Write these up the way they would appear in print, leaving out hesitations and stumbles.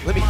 Let me...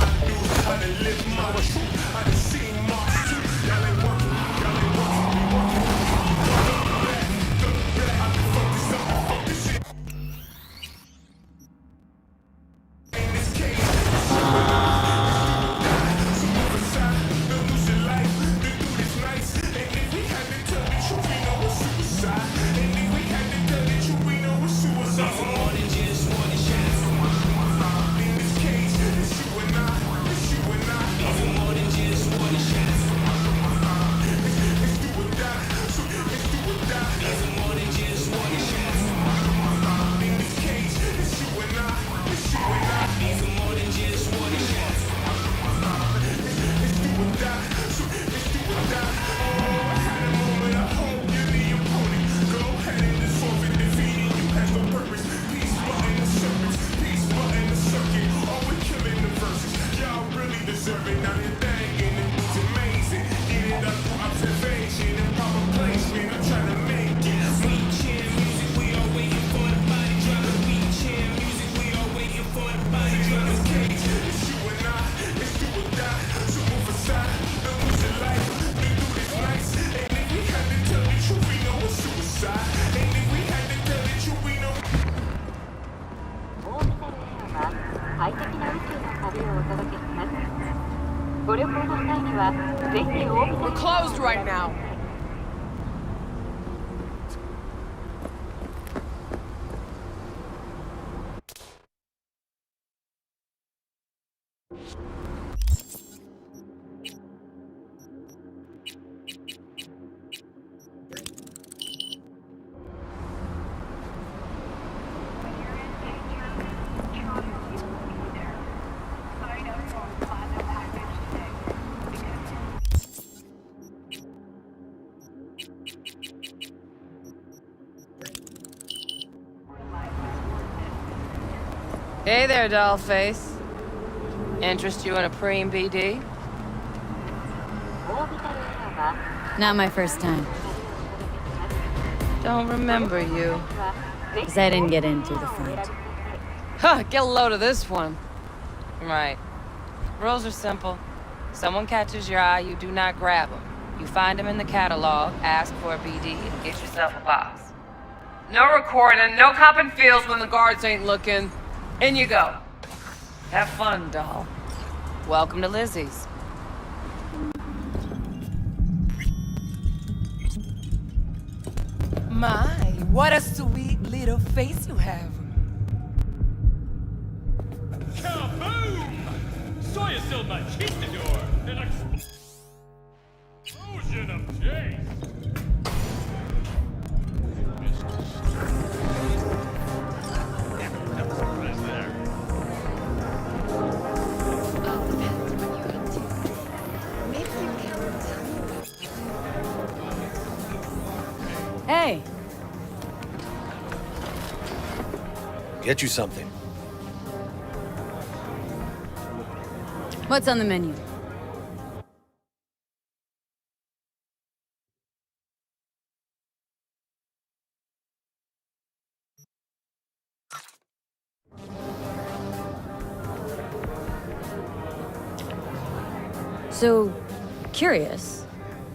We're closed right now. Hey there, dollface. Interest you in a preem BD? Not my first time. Don't remember you. Because I didn't get in through the front. Huh, get a load of this one. Right. Rules are simple. Someone catches your eye, you do not grab them. You find them in the catalog, ask for a BD, and get yourself a box. No recording, no copping feels when the guards ain't looking. In you go. Have fun, doll. Welcome to Lizzie's. My, what a sweet little face you have. Kaboom! Soy still machistador! An explosion of taste! Hey! Get you something. What's on the menu? So, curious.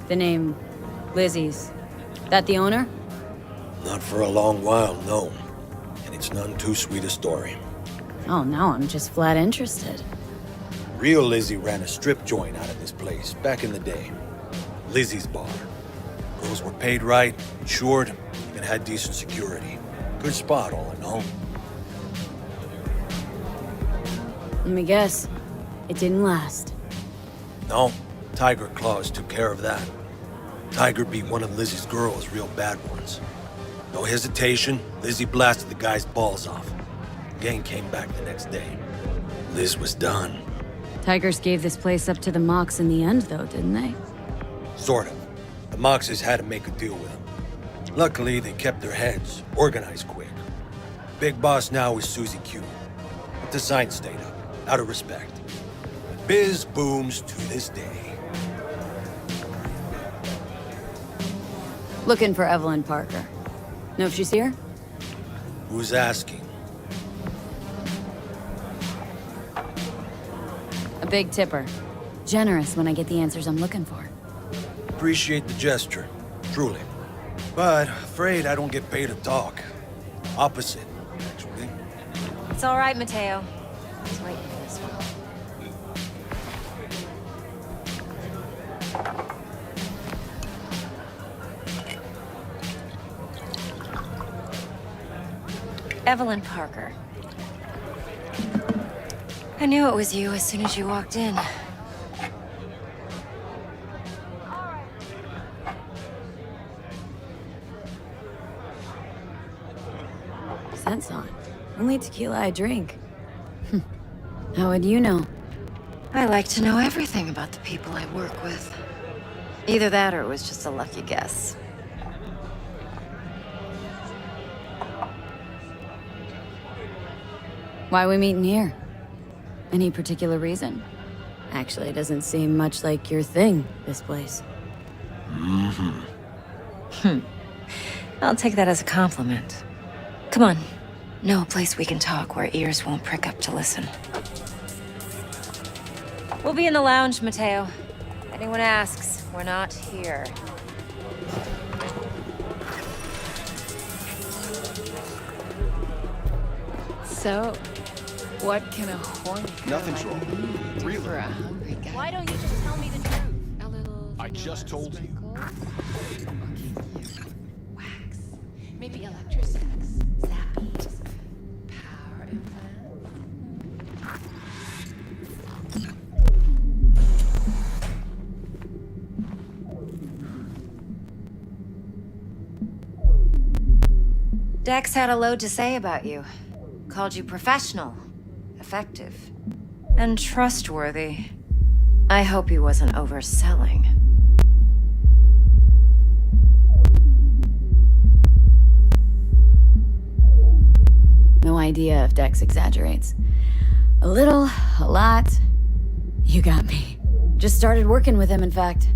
The name Lizzie's. That the owner? Not for a long while, no. And it's none too sweet a story. Oh, now I'm just flat interested. Real Lizzie ran a strip joint out of this place back in the day. Lizzie's bar. Girls were paid right, insured, and had decent security. Good spot, all in all. Let me guess. It didn't last. No, Tiger Claws took care of that. Tiger beat one of Lizzie's girls real bad ones. No hesitation, Lizzie blasted the guy's balls off. Gang came back the next day. Liz was done. Tigers gave this place up to the Mox in the end, though, didn't they? Sort of. The Moxes had to make a deal with them. Luckily, they kept their heads, organized quick. Big boss now is Susie Q. But the sign stayed up, out of respect. Biz booms to this day. Looking for Evelyn Parker. Know if she's here? Who's asking? Big tipper. Generous when I get the answers I'm looking for. Appreciate the gesture, truly. But afraid I don't get paid to talk. Opposite, actually. It's all right, Mateo. I was waiting for this one. Evelyn Parker. I knew it was you as soon as you walked in. Scent's on. Only tequila I drink. How would you know? I like to know everything about the people I work with. Either that or it was just a lucky guess. Why we meeting here? Any particular reason? Actually, it doesn't seem much like your thing, this place. I'll take that as a compliment. Come on. Know a place we can talk where ears won't prick up to listen. We'll be in the lounge, Mateo. If anyone asks, we're not here. So, what can a horny girl Nothing's like wrong. me do Really? for a hungry guy? Why don't you just tell me the truth? A little I just told you. Wax. Maybe electrosex. Zappies. Power implant. Dex had a load to say about you. Called you professional, effective, and trustworthy. I hope he wasn't overselling. No idea if Dex exaggerates. A little, a lot. You got me. Just started working with him, in fact.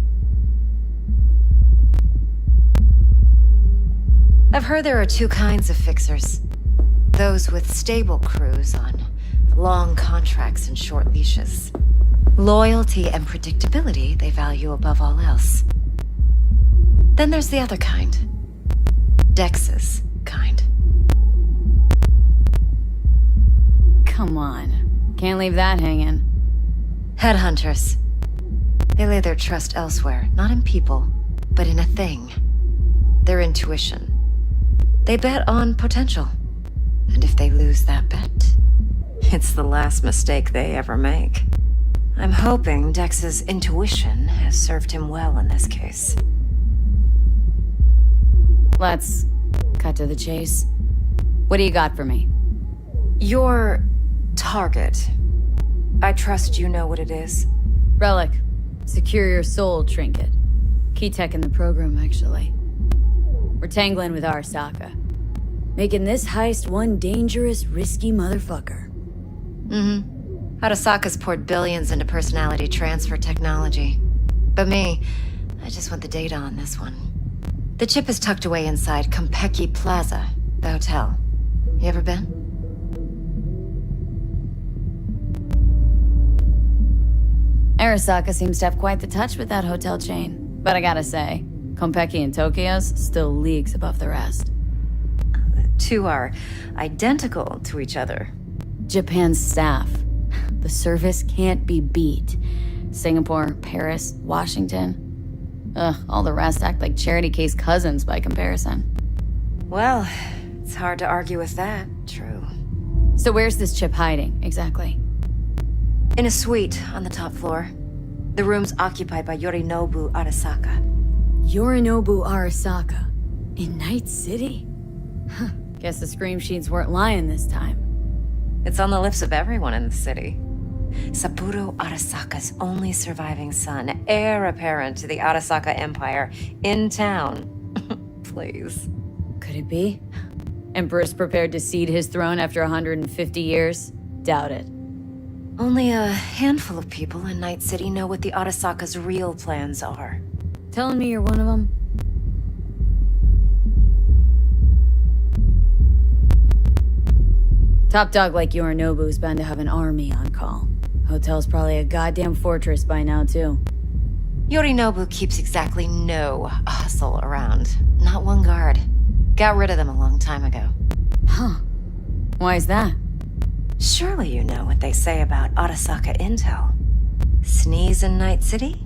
I've heard there are two kinds of fixers. Those with stable crews on long contracts and short leashes. Loyalty and predictability they value above all else. Then there's the other kind. Dex's kind. Come on. Can't leave that hanging. Headhunters. They lay their trust elsewhere, not in people, but in a thing. Their intuition. They bet on potential. And if they lose that bet, it's the last mistake they ever make. I'm hoping Dex's intuition has served him well in this case. Let's cut to the chase. What do you got for me? Your target. I trust you know what it is. Relic. Secure your soul trinket. Key tech in the program, actually. We're tangling with Arasaka. Making this heist one dangerous, risky motherfucker. Arasaka's poured billions into personality transfer technology. But me, I just want the data on this one. The chip is tucked away inside Konpeki Plaza, the hotel. You ever been? Arasaka seems to have quite the touch with that hotel chain. But I gotta say, Konpeki and Tokyo's still leagues above the rest. The two are identical to each other. Japan's staff. The service can't be beat. Singapore, Paris, Washington. Ugh, all the rest act like charity case cousins by comparison. Well, it's hard to argue with that. True. So where's this chip hiding, exactly? In a suite on the top floor. The room's occupied by Yorinobu Arasaka. Yorinobu Arasaka. In Night City? Huh. Guess the scream sheets weren't lying this time. It's on the lips of everyone in the city. Saburo Arasaka's only surviving son, heir apparent to the Arasaka Empire, in town. Please. Could it be? Emperor's prepared to cede his throne after 150 years? Doubt it. Only a handful of people in Night City know what the Arasaka's real plans are. Telling me you're one of them? Top dog like Yorinobu's bound to have an army on call. Hotel's probably a goddamn fortress by now, too. Yorinobu keeps exactly no hustle around. Not one guard. Got rid of them a long time ago. Huh. Why is that? Surely you know what they say about Arasaka intel. Sneeze in Night City,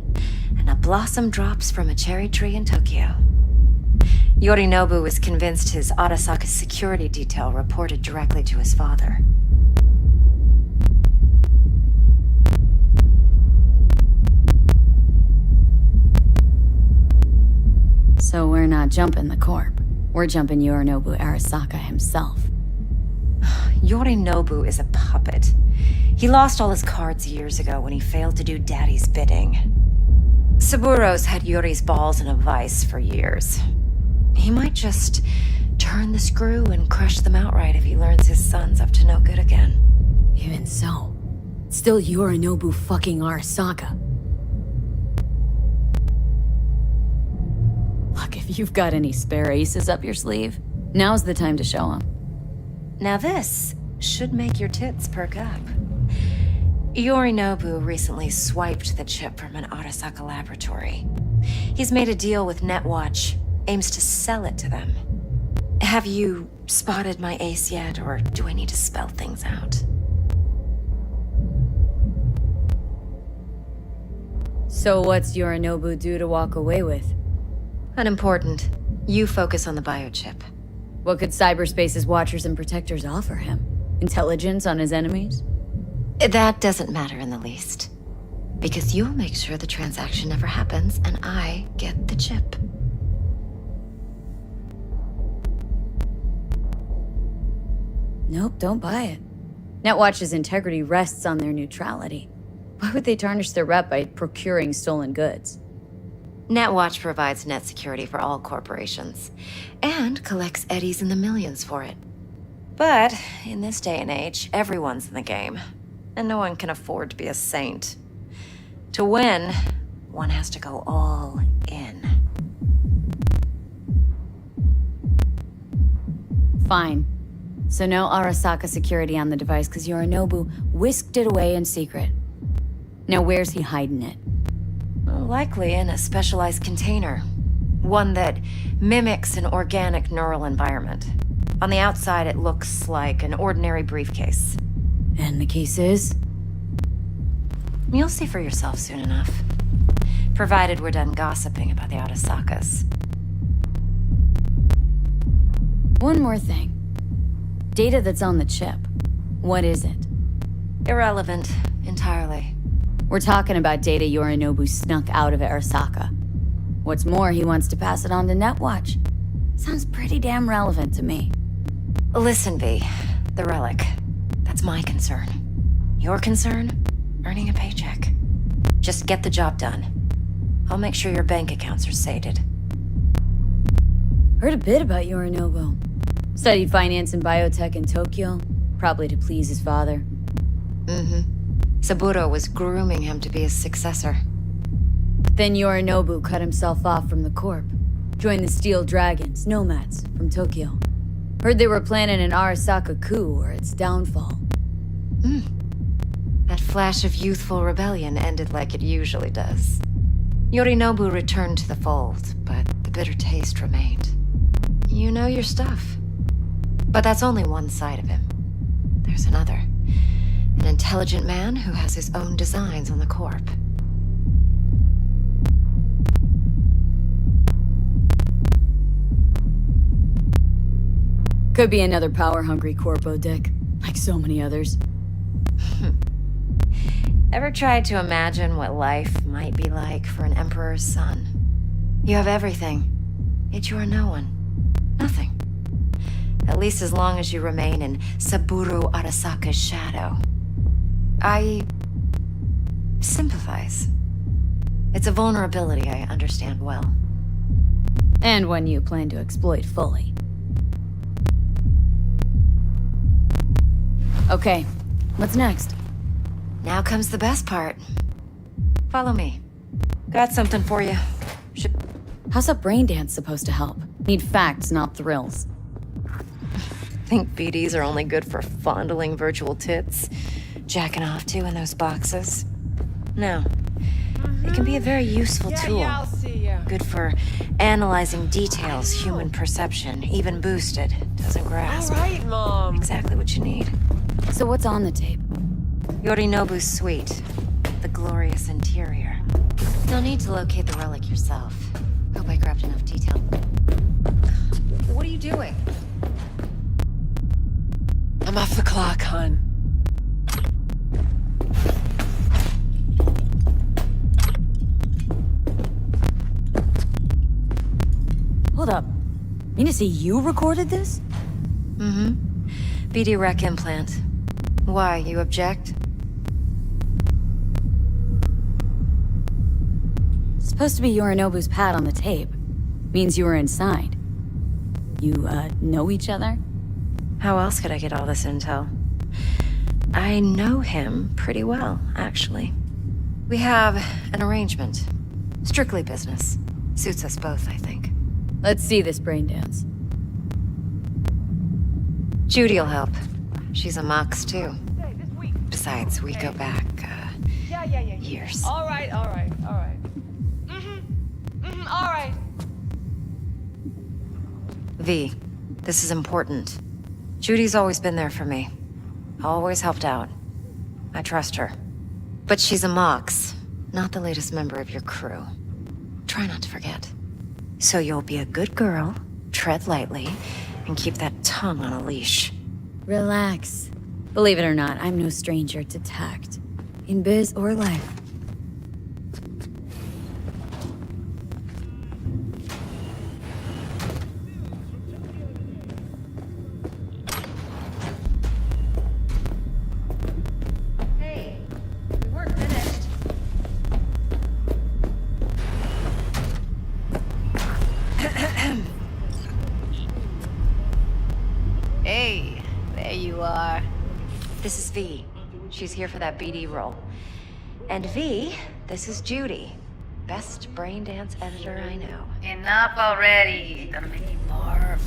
and a blossom drops from a cherry tree in Tokyo. Yorinobu was convinced his Arasaka security detail reported directly to his father. So we're not jumping the Corp. We're jumping Yorinobu Arasaka himself. Yorinobu is a puppet. He lost all his cards years ago when he failed to do Daddy's bidding. Saburo's had Yuri's balls in a vice for years. He might just turn the screw and crush them outright if he learns his son's up to no good again. Even so, it's still Yorinobu fucking Arasaka. Look, if you've got any spare aces up your sleeve, now's the time to show them. Now this should make your tits perk up. Yorinobu recently swiped the chip from an Arasaka laboratory. He's made a deal with Netwatch, aims to sell it to them. Have you spotted my ace yet, or do I need to spell things out? So what's Yorinobu due to walk away with? Unimportant. You focus on the biochip. What could cyberspace's watchers and protectors offer him? Intelligence on his enemies? That doesn't matter in the least. Because you'll make sure the transaction never happens, and I get the chip. Nope, don't buy it. Netwatch's integrity rests on their neutrality. Why would they tarnish their rep by procuring stolen goods? Netwatch provides net security for all corporations, and collects eddies in the millions for it. But in this day and age, everyone's in the game, and no one can afford to be a saint. To win, one has to go all in. Fine. So no Arasaka security on the device because Yorinobu whisked it away in secret. Now where's he hiding it? Likely in a specialized container. One that mimics an organic neural environment. On the outside, it looks like an ordinary briefcase. And the case is? You'll see for yourself soon enough. Provided we're done gossiping about the Arasakas. One more thing. Data that's on the chip. What is it? Irrelevant, entirely. We're talking about data Yorinobu snuck out of Arasaka. What's more, he wants to pass it on to Netwatch. Sounds pretty damn relevant to me. Listen, V. The relic. That's my concern. Your concern? Earning a paycheck. Just get the job done. I'll make sure your bank accounts are sated. Heard a bit about Yorinobu. Studied finance and biotech in Tokyo, probably to please his father. Saburo was grooming him to be his successor. Then Yorinobu cut himself off from the Corp. Joined the Steel Dragons, nomads, from Tokyo. Heard they were planning an Arasaka coup or its downfall. That flash of youthful rebellion ended like it usually does. Yorinobu returned to the fold, but the bitter taste remained. You know your stuff. But that's only one side of him. There's another. An intelligent man who has his own designs on the Corp. Could be another power-hungry Corpo dick, like so many others. Ever tried to imagine what life might be like for an emperor's son? You have everything, yet you are no one. Nothing. At least as long as you remain in Saburo Arasaka's shadow. I sympathize. It's a vulnerability I understand well. And one you plan to exploit fully. Okay, what's next? Now comes the best part. Follow me. Got something for you. How's a brain dance supposed to help? Need facts, not thrills. Think BDs are only good for fondling virtual tits? jacking off to in those boxes? No. It can be a very useful tool. Yeah, I'll see ya. Good for analyzing details human perception, even boosted, doesn't grasp. All right, Mom. Exactly what you need. So what's on the tape? Yorinobu's suite. The glorious interior. You'll need to locate the relic yourself. Hope I grabbed enough detail. What are you doing? I'm off the clock, hon. Hold up. Mean to say you recorded this? Mm-hmm. BD rec implant. Why, you object? Supposed to be Yorinobu's pad on the tape. Means you were inside. You, know each other? How else could I get all this intel? I know him pretty well, actually. We have an arrangement. Strictly business. Suits us both, I think. Let's see this brain dance. Judy'll help. She's a Mox, too. Besides, we go back, years. All right. All right. V, this is important. Judy's always been there for me. Always helped out. I trust her. But she's a Mox, not the latest member of your crew. Try not to forget. So you'll be a good girl, tread lightly, and keep that tongue on a leash. Relax. Believe it or not, I'm no stranger to tact. In biz or life. Hey, we weren't finished. Hey, there you are. This is V. She's here for that BD role. And V, this is Judy. Best brain dance editor I know. Enough already. Gonna make you barf.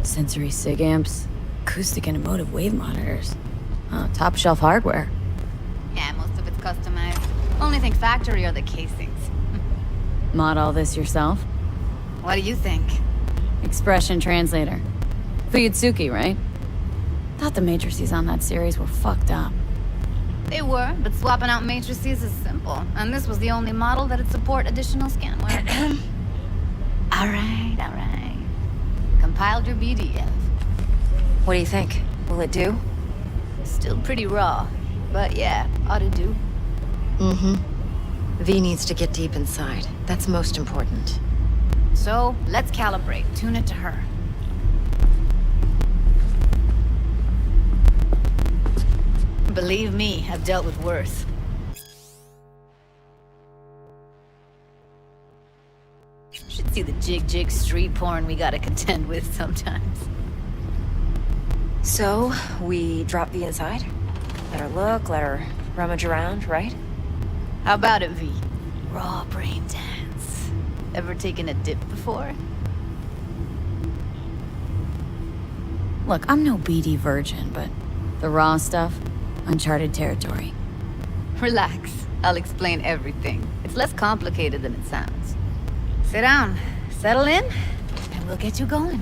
Sensory sig amps, acoustic and emotive wave monitors. Oh, top shelf hardware. Yeah, most of it's customized. Only thing factory are the casings. Mod all this yourself? What do you think? Expression translator. Fuyutsuki, right? Thought the matrices on that series were fucked up. They were, but swapping out matrices is simple. And this was the only model that'd support additional scanware. all right. Compiled your BDF. What do you think? Will it do? Still pretty raw. But yeah, ought to do. Mm-hmm. V needs to get deep inside. That's most important. So, let's calibrate. Tune it to her. Believe me, I've dealt with worse. Should see the jig street porn we gotta contend with sometimes. So, we drop V inside? Let her look, let her rummage around, right? How about it, V? Raw brain dance. Ever taken a dip before? Look, I'm no BD virgin, but the raw stuff, uncharted territory. Relax. I'll explain everything. It's less complicated than it sounds. Sit down, settle in, and we'll get you going.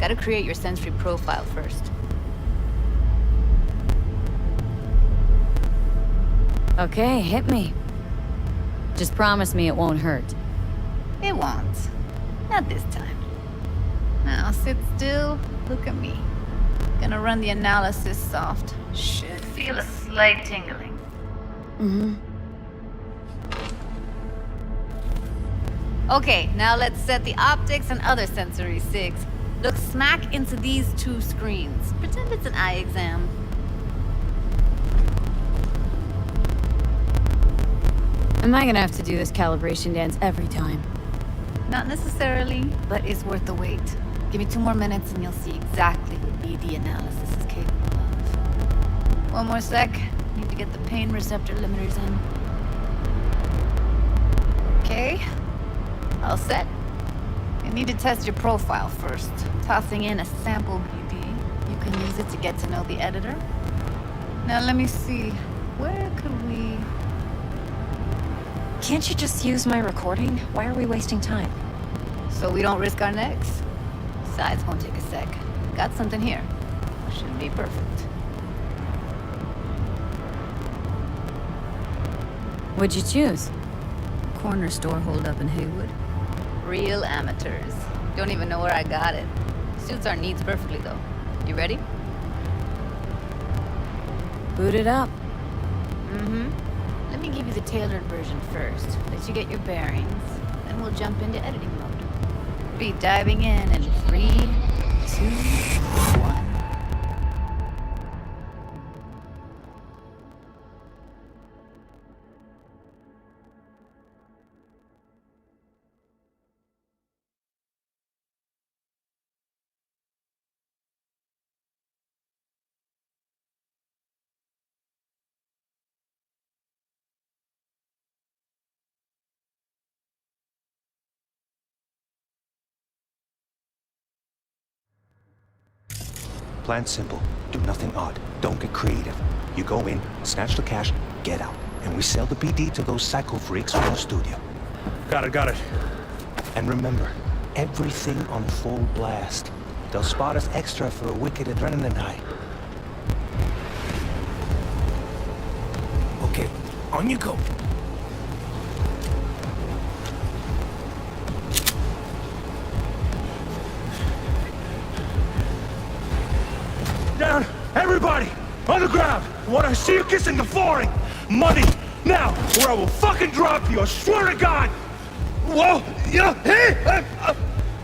Gotta create your sensory profile first. Okay, hit me. Just promise me it won't hurt. It won't. Not this time. Now sit still, look at me. Gonna run the analysis soft. Should feel a slight tingling. Mm-hmm. Okay, now let's set the optics and other sensory sigs. Look smack into these two screens. Pretend it's an eye exam. Am I gonna have to do this calibration dance every time? Not necessarily, but it's worth the wait. Give me 2 more minutes and you'll see exactly what BD analysis is capable of. One more sec. Need to get the pain receptor limiters in. Okay. All set. You need to test your profile first. Tossing in a sample BD. You can use it to get to know the editor. Now let me see. Where could we... Can't you just use my recording? Why are we wasting time? So we don't risk our necks? Besides, won't take a sec. Got something here. Should be perfect. What'd you choose? Corner store holdup in Haywood. Real amateurs. Don't even know where I got it. Suits our needs perfectly, though. You ready? Boot it up. Mm-hmm. Let me give you the tailored version first. Let you get your bearings. Then we'll jump into editing mode. Be diving in 3, 2, 1. Plan simple. Do nothing odd. Don't get creative. You go in, snatch the cash, get out. And we sell the BD to those psycho freaks from the studio. Got it. And remember, everything on full blast. They'll spot us extra for a wicked adrenaline high. Okay, on you go. Down! Everybody! On the ground! When I see you kissing the flooring! Money! Now! Or I will fucking drop you! I swear to God! Whoa! Yeah! Hey!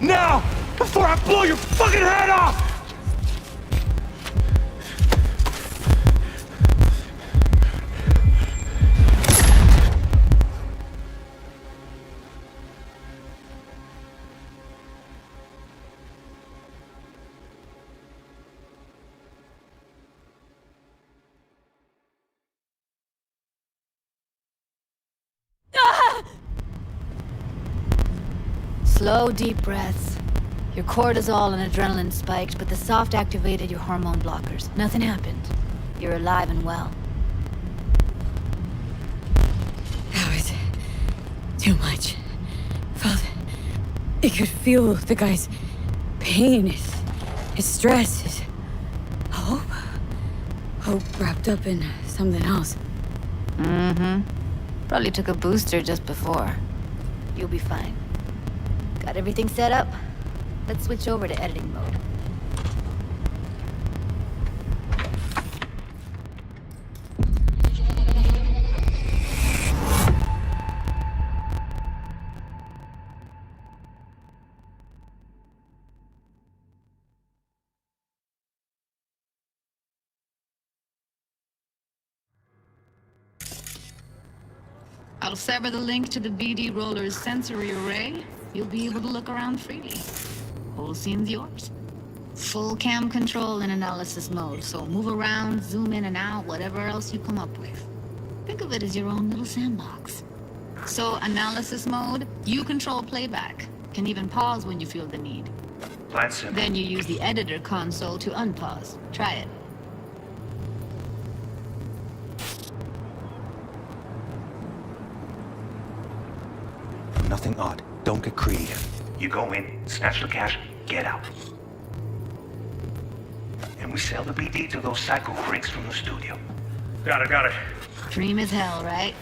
Now! Before I blow your fucking head off! Slow, deep breaths. Your cortisol and adrenaline spiked, but the soft activated your hormone blockers. Nothing happened. You're alive and well. That was too much. Felt I could feel the guy's pain, his stress, his hope. Hope wrapped up in something else. Mm-hmm. Probably took a booster just before. You'll be fine. Got everything set up? Let's switch over to editing mode. I'll sever the link to the BD Roller's sensory array. You'll be able to look around freely. Whole scene's yours. Full cam control in analysis mode, so move around, zoom in and out, whatever else you come up with. Think of it as your own little sandbox. So, analysis mode, you control playback. Can even pause when you feel the need. Plan simple. Then you use the editor console to unpause. Try it. Nothing odd. Don't get creative. You go in, snatch the cash, get out. And we sell the BD to those psycho freaks from the studio. Got it. Dream as hell, right?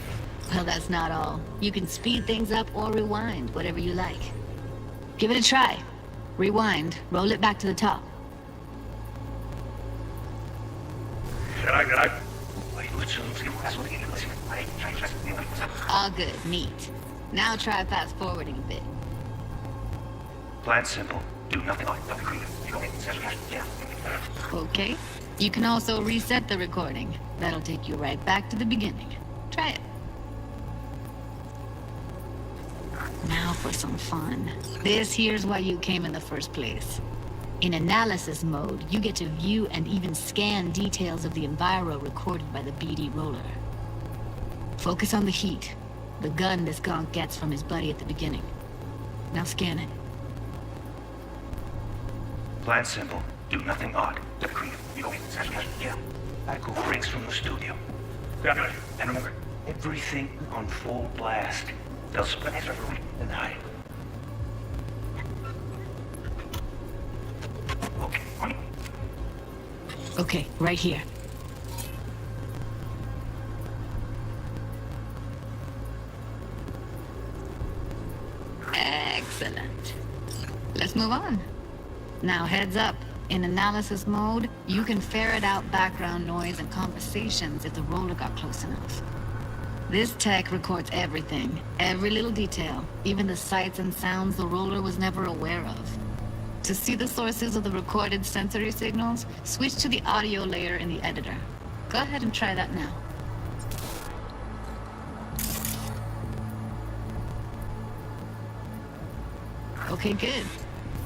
Well, that's not all. You can speed things up or rewind, whatever you like. Give it a try. Rewind. Roll it back to the top. All good. Neat. Now try fast forwarding a bit. Plan simple. Do nothing odd. Don't get creative. You go in, snatch the cash, get out. Okay. You can also reset the recording. That'll take you right back to the beginning. Try it. Now for some fun. This here's why you came in the first place. In analysis mode, you get to view and even scan details of the enviro recorded by the BD roller. Focus on the heat, the gun this gonk gets from his buddy at the beginning. Now scan it. Plan simple. Do nothing odd. Yeah. Echo breaks from the studio. Got it. And remember, everything on full blast. They'll splash everyone and hide. Okay. Okay, right here. Excellent. Let's move on. Now heads up. In analysis mode, you can ferret out background noise and conversations if the roller got close enough. This tech records everything, every little detail, even the sights and sounds the roller was never aware of. To see the sources of the recorded sensory signals, switch to the audio layer in the editor. Go ahead and try that now. Okay, good.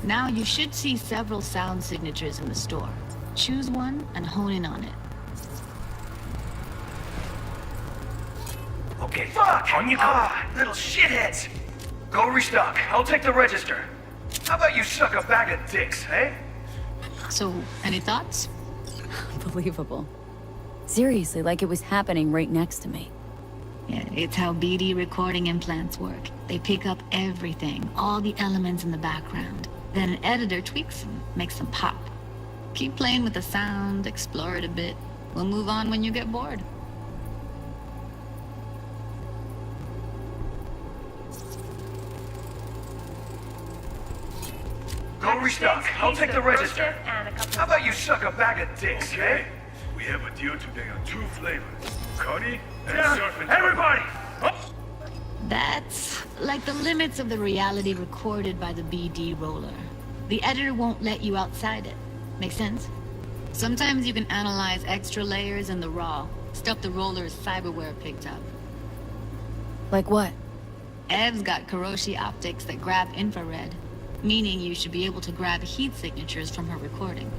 Now you should see several sound signatures in the store. Choose one and hone in on it. Okay, fuck! On you go! Little shitheads! Go restock. I'll take the register. How about you suck a bag of dicks, eh? So, any thoughts? Unbelievable. Seriously, like it was happening right next to me. Yeah, it's how BD recording implants work. They pick up everything, all the elements in the background. Then an editor tweaks them, makes them pop. Keep playing with the sound, explore it a bit. We'll move on when you get bored. Go restock. I'll take the register. How about you suck a bag of dicks, eh? We have a deal today on 2 flavors. Connie and Yeah, surf and everybody! That's like the limits of the reality recorded by the BD roller. The editor won't let you outside it. Make sense? Sometimes you can analyze extra layers in the raw, stuff the roller's cyberware picked up. Like what? Ev's got Kiroshi optics that grab infrared, meaning you should be able to grab heat signatures from her recording.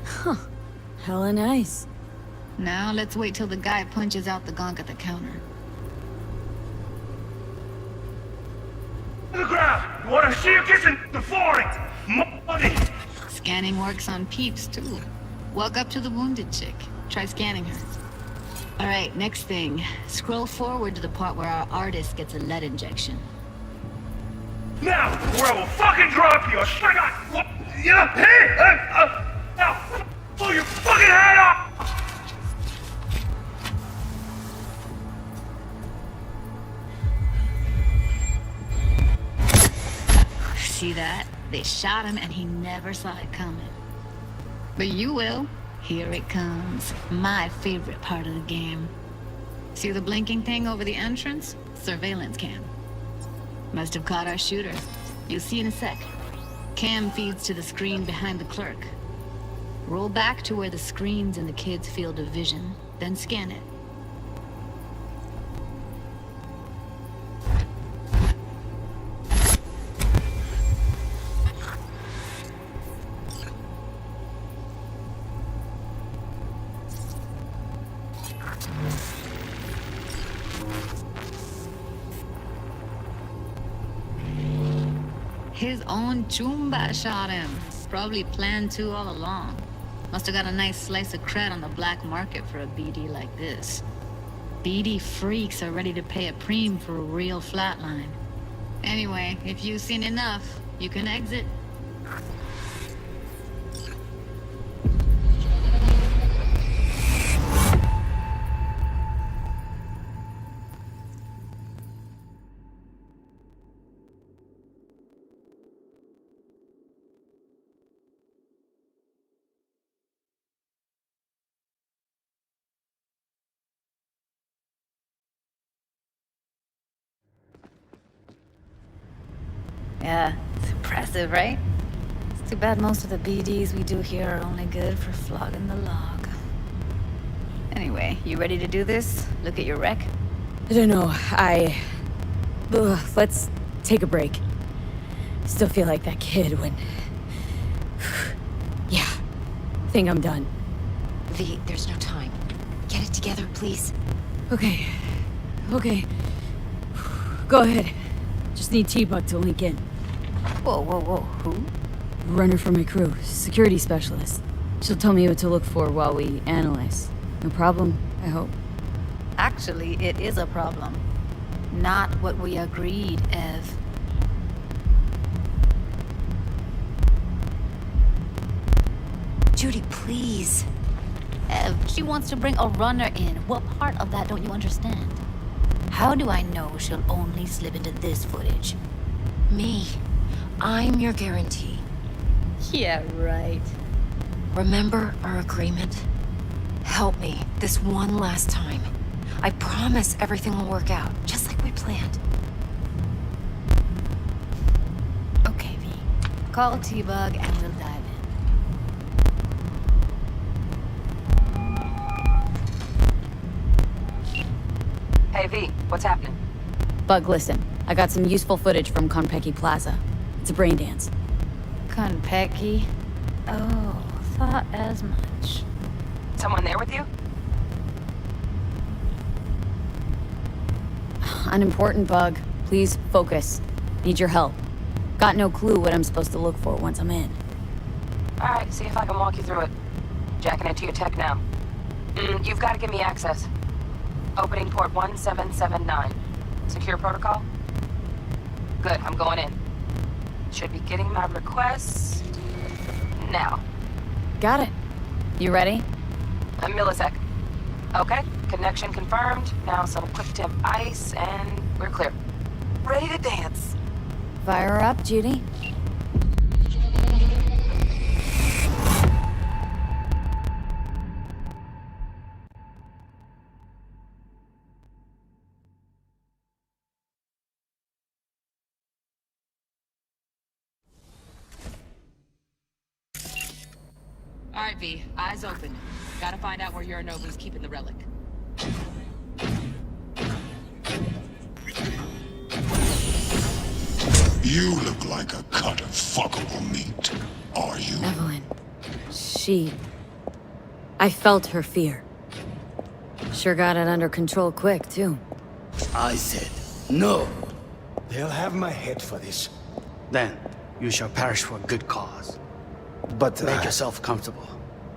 Huh. Hella nice. Now let's wait till the guy punches out the gonk at the counter. On the ground! You wanna see you kissing the flooring? Money! Scanning works on peeps, too. Walk up to the wounded chick. Try scanning her. Alright, next thing. Scroll forward to the part where our artist gets a lead injection. Now, or I will fucking drop you! I swear to God! What? Yeah, hey! Now! Pull your fucking head off! See that? They shot him and he never saw it coming. But you will. Here it comes. My favorite part of the game. See the blinking thing over the entrance? Surveillance cam. Must have caught our shooter. You'll see in a sec. Cam feeds to the screen behind the clerk. Roll back to where the screen's in the kid's field of vision, then scan it. His own Chumba shot him. Probably planned to all along. Must have got a nice slice of cred on the black market for a BD like this. BD freaks are ready to pay a preem for a real flatline. Anyway, if you've seen enough, you can exit. Yeah, it's impressive, right? It's too bad most of the BDs we do here are only good for flogging the log. Anyway, you ready to do this? Look at your wreck? I don't know. Ugh, let's take a break. Still feel like that kid when... Yeah, think I'm done. V, there's no time. Get it together, please. Okay. Go ahead. Just need T-Bug to link in. Whoa, who? Runner for my crew, security specialist. She'll tell me what to look for while we analyze. No problem, I hope. Actually, it is a problem. Not what we agreed, Ev. Judy, please. Ev, she wants to bring a runner in. What part of that don't you understand? How do I know she'll only slip into this footage? Me. I'm your guarantee. Yeah, right. Remember our agreement? Help me this one last time. I promise everything will work out, just like we planned. Okay, V. Call T-Bug and we'll dive in. Hey, V, what's happening? Bug, listen. I got some useful footage from Konpeki Plaza. It's a brain dance. Konpeki? Oh, thought as much. Someone there with you? Unimportant, Bug. Please focus. Need your help. Got no clue what I'm supposed to look for once I'm in. Alright, see if I can walk you through it. Jacking into your tech now. You've got to give me access. Opening port 1779. Secure protocol? Good, I'm going in. Should be getting my request now. Got it. You ready? A millisec. Okay, connection confirmed. Now some quick temp ice, and we're clear. Ready to dance. Fire her up, Judy. Alright, V, eyes open. Gotta find out where Yorinobu's keeping the relic. You look like a cut of fuckable meat. Are you? Evelyn. She... I felt her fear. Sure got it under control quick, too. I said, no. They'll have my head for this. Then, you shall perish for a good cause. But make yourself comfortable.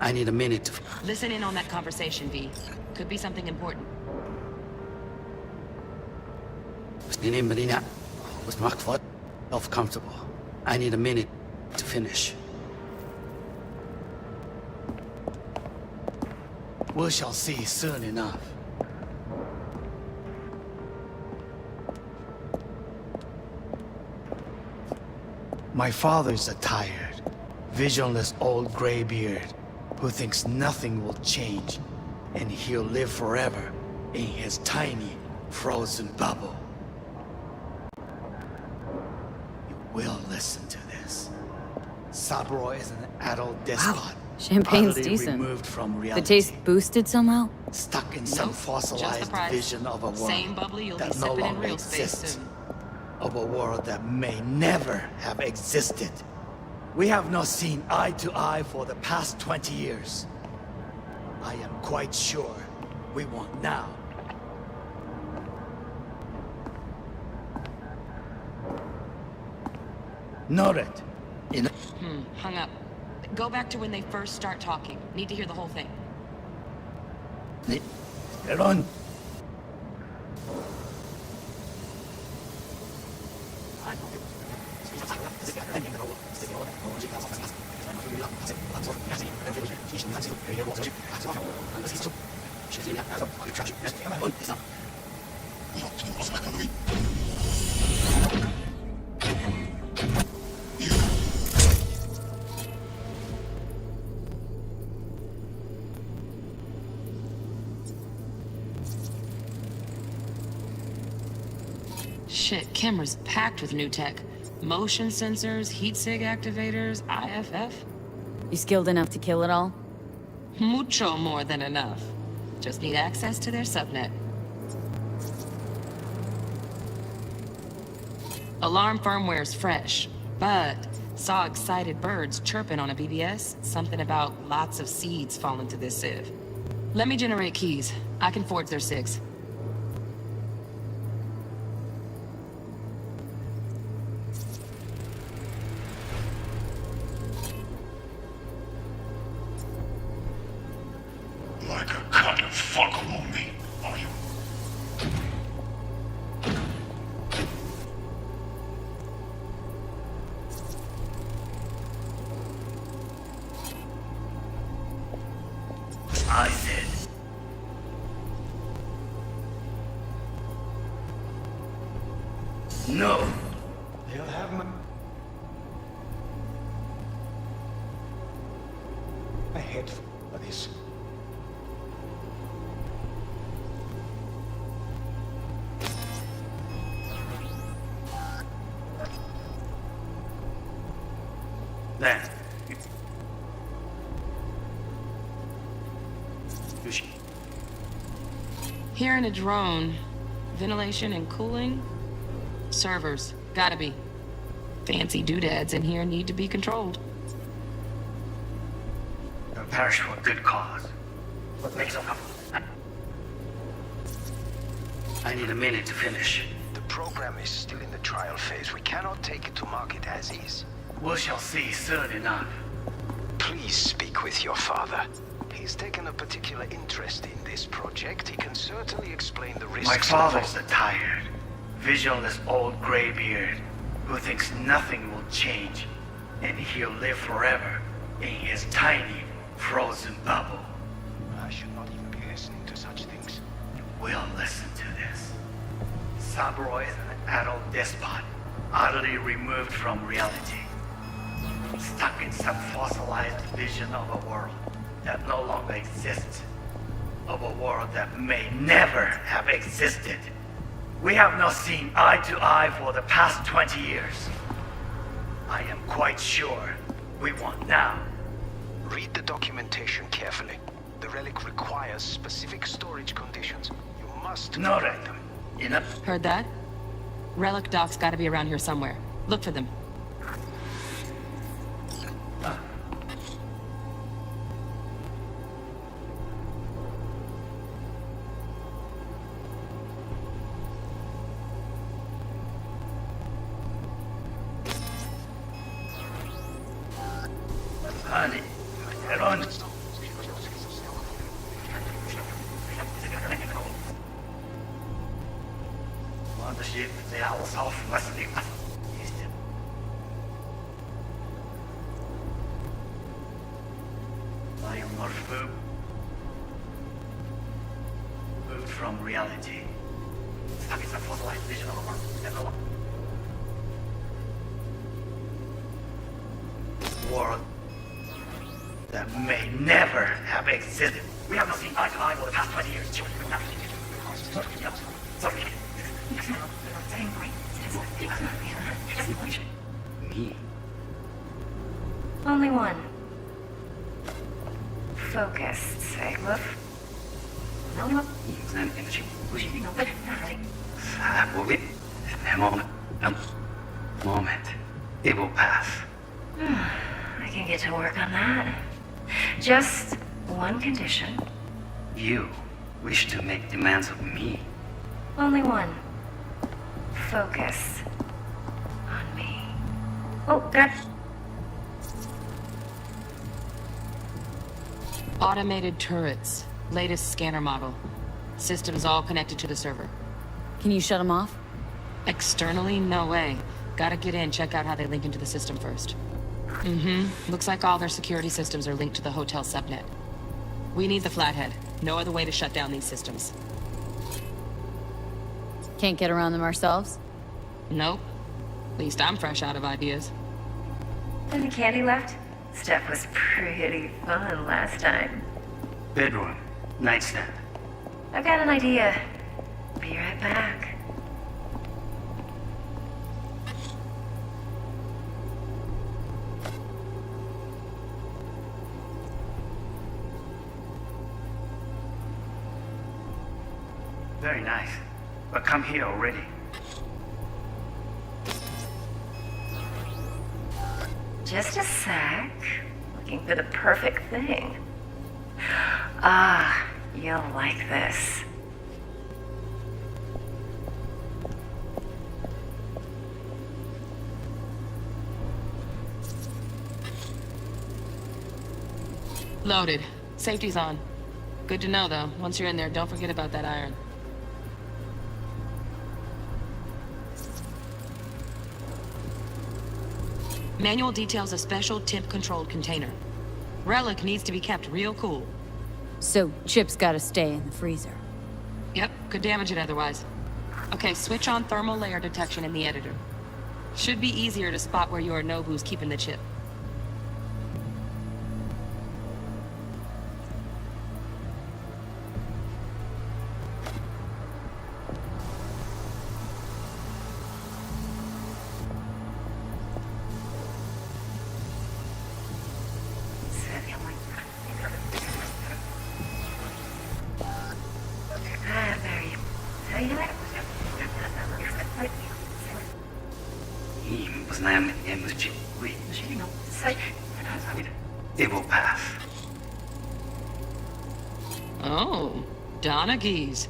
I need a minute to... Listen in on that conversation, V. Could be something important. Comfortable. I need a minute to finish. We shall see soon enough. My father's a tired, visionless old graybeard who thinks nothing will change and he'll live forever in his tiny, frozen bubble. You will listen to this. Saburo is an adult despot. Wow, champagne's utterly decent. removed from reality. The taste boosted somehow? Stuck in some Nope, just fossilized the price. vision of a world Same bubbly you'll be that no sipping in longer real space exists. soon. Of a world that may never have existed. We have not seen eye to eye for the past 20 years. I am quite sure we won't now. Noted. In Hung up. Go back to when they first start talking. Need to hear the whole thing. Run. Shit, camera's packed with new tech. Motion sensors, heat sig activators, IFF. You skilled enough to kill it all? Mucho more than enough. Just need access to their subnet. Alarm firmware's fresh, but saw excited birds chirping on a BBS. Something about lots of seeds falling to this sieve. Let me generate keys. I can forge their SIGs. Like a cut of fuckable meat, are you? I did. No. They'll have my head for this. Then. Hearing a drone. Ventilation and cooling? Servers. Gotta be. Fancy doodads in here need to be controlled. You'll perish for a good cause. What makes it up? I need a minute to finish. The program is still in the trial phase. We cannot take it to market as is. We shall see soon enough. Please speak with your father. He's taken a particular interest in this project. He can certainly explain the risks. My father's a tired, visionless old graybeard who thinks nothing will change, and he'll live forever in his tiny, frozen bubble. I should not even be listening to such things. We'll listen to this. Saburo is an adult despot, utterly removed from reality. Stuck in some fossilized vision of a world that no longer exists. Of a world that may never have existed. We have not seen eye to eye for the past 20 years. I am quite sure we won't now. Read the documentation carefully. The relic requires specific storage conditions. You must Noted. provide them. Enough. Heard that? Relic docs gotta be around here somewhere. Look for them. Honey, get on. Unterschied sehr auslaufen, was liegt. I am not moved from reality. Stuck in some fossilized vision of a world that may never have existed. We have not seen eye to eye for the past 20 years. Sorry. Me? Only one. Focused, Sigma. No one. Moment. It will pass. I can get to work on that. Just one condition. You wish to make demands of me. Only one. Focus on me. Oh, God. Automated turrets. Latest scanner model. Systems all connected to the server. Can you shut them off? Externally, no way. Gotta get in, check out how they link into the system first. Looks like all their security systems are linked to the hotel subnet. We need the flathead. No other way to shut down these systems. Can't get around them ourselves? Nope. At least I'm fresh out of ideas. Any candy left? Stuff was pretty fun last time. Bedroom. Nightstand. I've got an idea. Be right back. Very nice. But come here already. Just a sec. Looking for the perfect thing. Ah, you'll like this. Loaded. Safety's on. Good to know, though. Once you're in there, don't forget about that iron. Manual details a special temp-controlled container. Relic needs to be kept real cool. So, Chip's gotta stay in the freezer. Yep, could damage it otherwise. Okay, switch on thermal layer detection in the editor. Should be easier to spot where Yorinobu's keeping the chip. It will pass. Oh, Donaghys.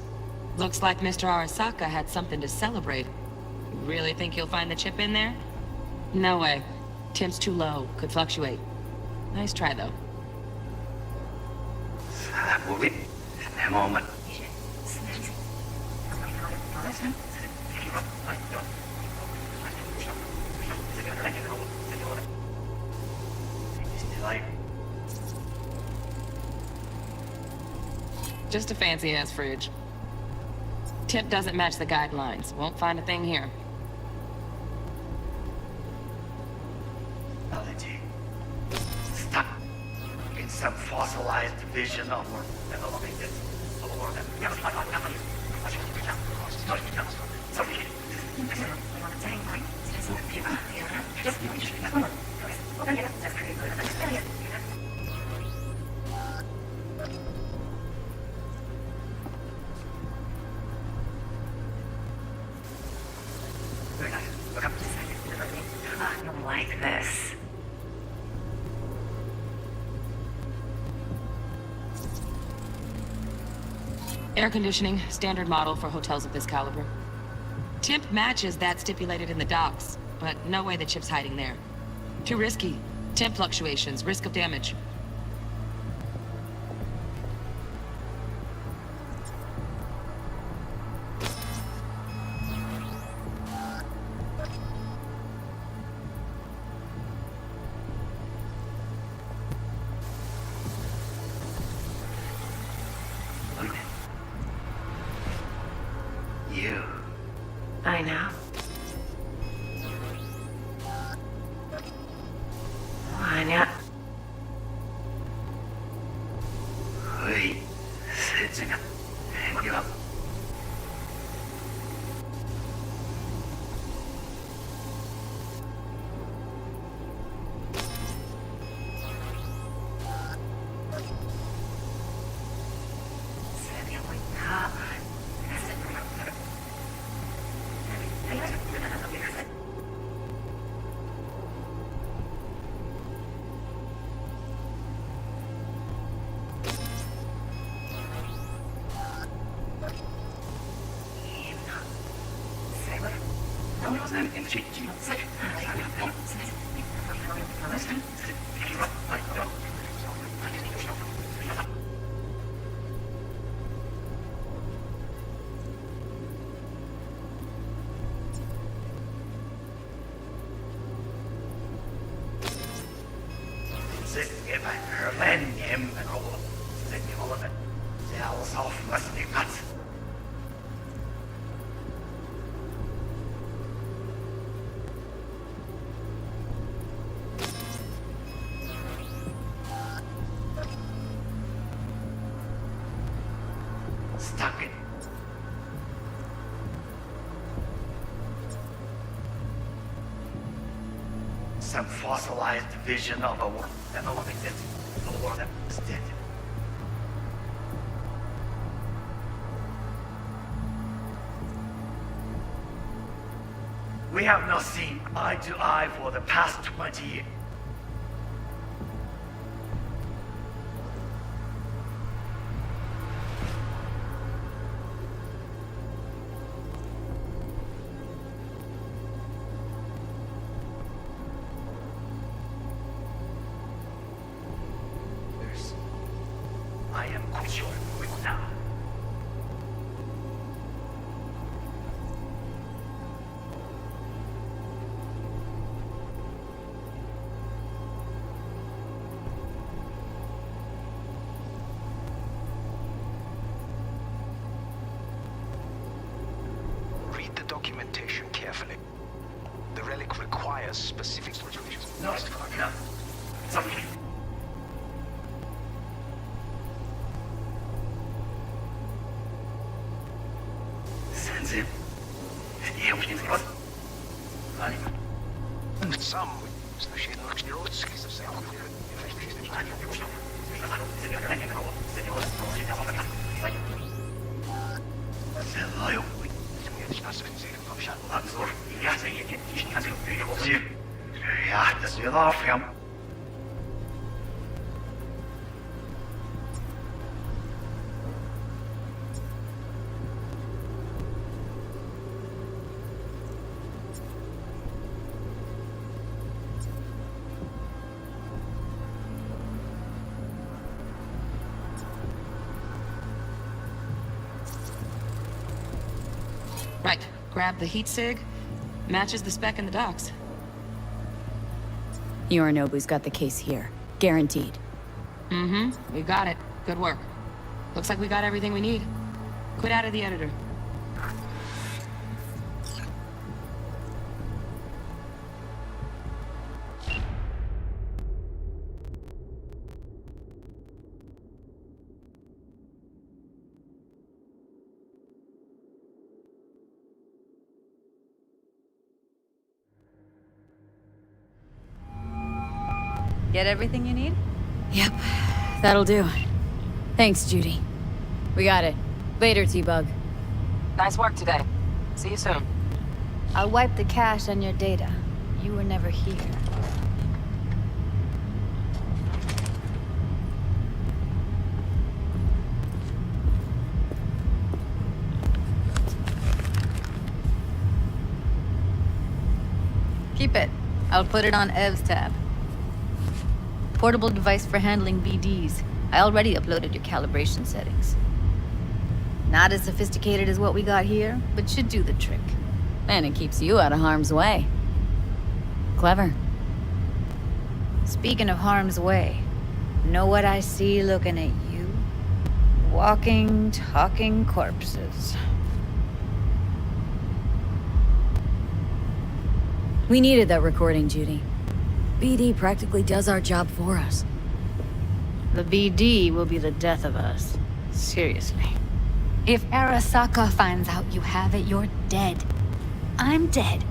Looks like Mr. Arasaka had something to celebrate. You really think you'll find the chip in there? No way. Temp's too low. Could fluctuate. Nice try, though. That will be in a moment. Just a fancy-ass fridge. Tip doesn't match the guidelines. Won't find a thing here. Stuck in some fossilized vision of our development. Like this. Air conditioning, standard model for hotels of this caliber. Temp matches that stipulated in the docs, but no way the chip's hiding there. Too risky. Temp fluctuations, risk of damage. You. I know. Why not? Wait. Sitting up. Hang you up. Stuck it. Some fossilized vision of a world that no one exists. A world that is dead. We have not seen eye to eye for the past 20 years. I am Kuchio now. Read the documentation carefully. The relic requires specific situations. No, it's something. Some Right. Grab the heat sig. Matches the spec in the docs. Yorinobu's got the case here. Guaranteed. Mm-hmm. We got it. Good work. Looks like we got everything we need. Quit out of the editor. Get everything you need? Yep. That'll do. Thanks, Judy. We got it. Later, T-Bug. Nice work today. See you soon. I'll wipe the cache on your data. You were never here. Keep it. I'll put it on Ev's tab. Portable device for handling BDs. I already uploaded your calibration settings. Not as sophisticated as what we got here, but should do the trick. And it keeps you out of harm's way. Clever. Speaking of harm's way, know what I see looking at you? Walking, talking corpses. We needed that recording, Judy. BD practically does our job for us. The BD will be the death of us. Seriously. If Arasaka finds out you have it, you're dead. I'm dead.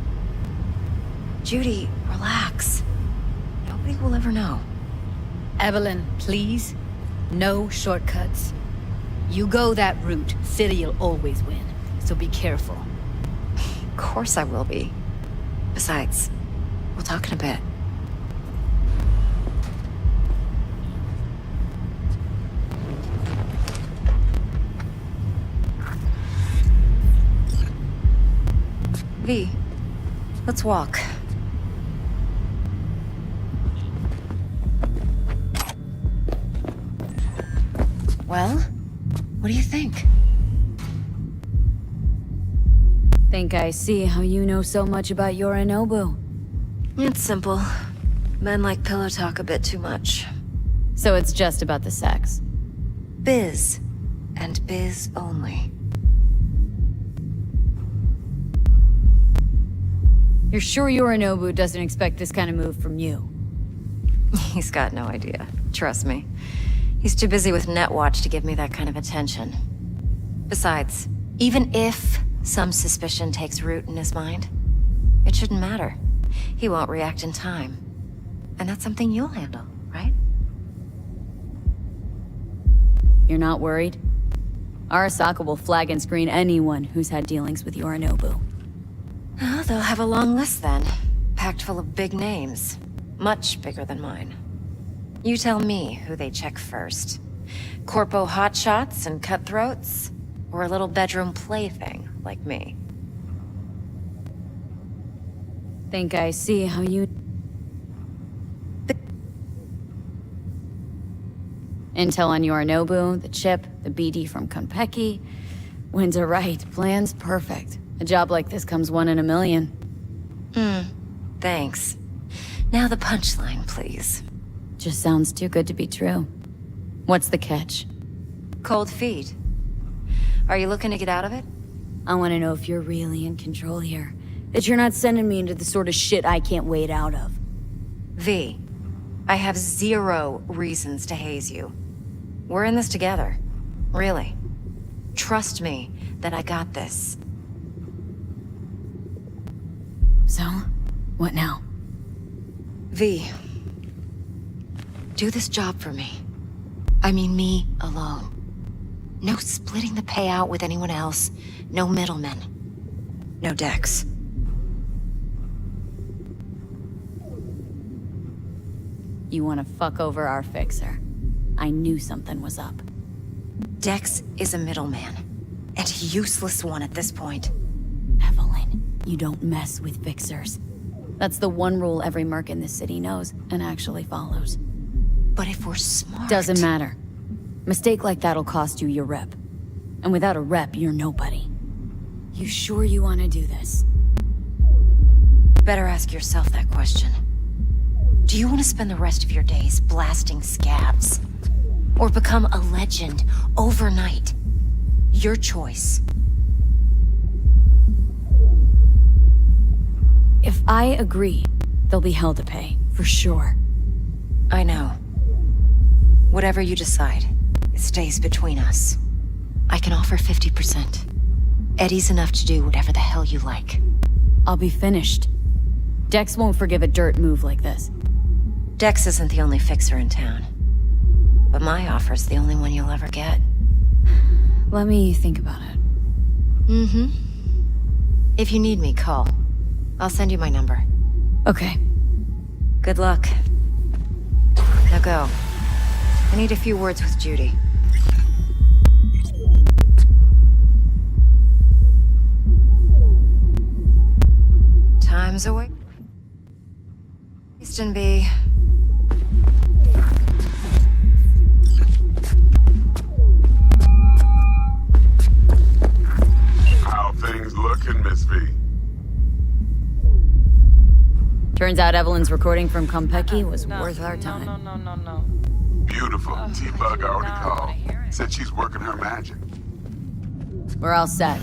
Judy, relax. Nobody will ever know. Evelyn, please. No shortcuts. You go that route, City'll always win. So be careful. Of course I will be. Besides, we'll talk in a bit. V, let's walk. Well, what do you think? Think I see how you know so much about Yorinobu. It's simple. Men like pillow talk a bit too much. So it's just about the sex. Biz. And biz only. You're sure Yorinobu doesn't expect this kind of move from you? He's got no idea. Trust me. He's too busy with Netwatch to give me that kind of attention. Besides, even if some suspicion takes root in his mind, it shouldn't matter. He won't react in time. And that's something you'll handle, right? You're not worried? Arasaka will flag and screen anyone who's had dealings with Yorinobu. Oh, they'll have a long list then. Packed full of big names. Much bigger than mine. You tell me who they check first. Corpo hotshots and cutthroats? Or a little bedroom plaything like me? Think I see how you... Intel on Yorinobu, the chip, the BD from Konpeki. Winds are right, plan's perfect. A job like this comes 1 in a million. Thanks. Now the punchline, please. Just sounds too good to be true. What's the catch? Cold feet. Are you looking to get out of it? I want to know if you're really in control here. That you're not sending me into the sort of shit I can't wade out of. V, I have 0 reasons to haze you. We're in this together. Really. Trust me that I got this. So, what now? V, do this job for me. I mean me alone. No splitting the payout with anyone else. No middlemen. No Dex. You want to fuck over our fixer. I knew something was up. Dex is a middleman. And a useless one at this point. Evelyn, you don't mess with fixers. That's the one rule every merc in this city knows and actually follows. But if we're smart... Doesn't matter. Mistake like that'll cost you your rep. And without a rep, you're nobody. You sure you want to do this? Better ask yourself that question. Do you want to spend the rest of your days blasting scabs? Or become a legend overnight? Your choice. If I agree, there'll be hell to pay, for sure. I know. Whatever you decide, it stays between us. I can offer 50%. Eddie's enough to do whatever the hell you like. I'll be finished. Dex won't forgive a dirt move like this. Dex isn't the only fixer in town. But my offer's the only one you'll ever get. Let me think about it. If you need me, call. I'll send you my number. Okay. Good luck. Now go. I need a few words with Judy. Time's away. Easton B. How things looking, Miss V? Turns out Evelyn's recording from Konpeki was worth our time. No. Beautiful. T-Bug already called. Said she's working her magic. We're all set.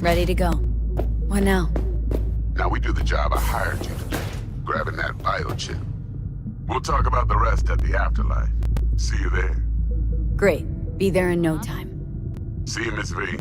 Ready to go. What now? Now we do the job I hired you to do. Grabbing that biochip. We'll talk about the rest at the afterlife. See you there. Great. Be there in no time. See you, Miss V.